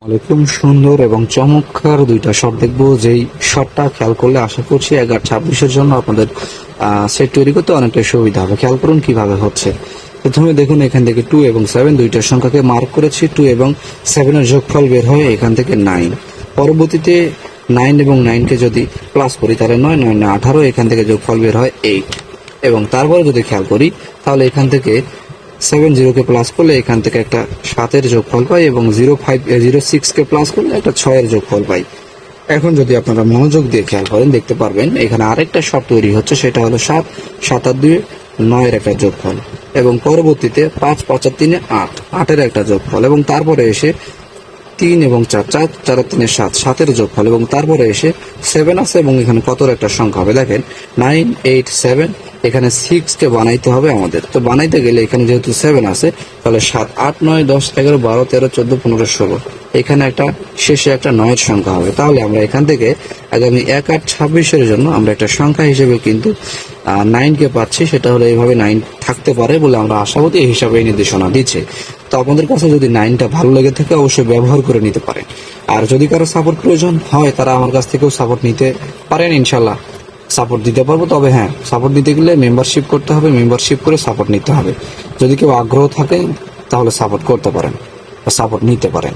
ওয়ালাইকুম। সুন্দর এবং চমৎকার দুইটা শট দেখবো, যেই শটটা খেয়াল করলে আশা করছি 11-26-এর জন্য আপনাদের সেট তৈরি করতে অনেকটা সুবিধা হবে। খেয়াল করুন কিভাবে হচ্ছে। প্রথমে দেখুন এখান থেকে 2 এবং 7 দুইটার সংখ্যাকে মার্ক করেছি। 2 এবং 7-এর যোগফল বের হয় এখান থেকে 9। পরবর্তীতে 9 এবং 9কে যদি প্লাস করি তাহলে 9 9 18, এখান থেকে যোগফল বের হয় 8। এবং তারপরে যদি খেয়াল করি তাহলে এখান থেকে 7 0কে প্লাস করলে এখান থেকে একটা 7-এর যোগফল পাই এবং 06কে প্লাস করলে একটা 6-এর যোগফল পাই। এখন যদি আপনারা মনোযোগ দিয়ে খেয়াল করেন দেখতে পারবেন এখানে আরেকটা শট তৈরি হচ্ছে, সেটা হলো 7 7 আর 2 9-এর একটা যোগফল এবং পরবর্তীতে 5 5 আর 3 8 8-এর একটা যোগফল এবং তারপরে এসে 3 এবং 4 4 4 আর 3 7 7-এর যোগফল এবং তারপরে এসে 7 আছে এবং এখানে কতর একটা সংখ্যা হবে দেখেন 9 8 7। এখানে 6কে বানাইতে হবে আমাদের, তো বানাইতে গেলে এখানে যেহেতু 7 আছে তাহলে 7 8 9 10 11 12 13 14 15 16 এখানে একটা শেষে একটা 9-এর সংখ্যা হবে। তাহলে আমরা এখান থেকে আগামী 1-8-26-এর জন্য আমরা একটা সংখ্যা হিসেবে কিন্তু 9কে পাচ্ছি। সেটা হলো এইভাবে 9 থাকতে পারে বলে আমরা আশাবাদী, এই হিসাবে নির্দেশনা দিচ্ছে। তো আপনাদের কাছে যদি 9টা ভালো লেগে থাকে অবশ্যই ব্যবহার করে নিতে পারেন। আর যদি কারো সাপোর্ট প্রয়োজন হয় তারা আমার কাছ থেকেও সাপোর্ট নিতে পারেন, ইনশাল্লাহ সাপোর্ট দিতে পারবো। তবে হ্যাঁ, সাপোর্ট দিতে গেলে মেম্বারশিপ করতে হবে, মেম্বারশিপ করে সাপোর্ট নিতে হবে। যদি কেউ আগ্রহ থাকে তাহলে সাপোর্ট করতে পারেন বা সাপোর্ট নিতে পারেন।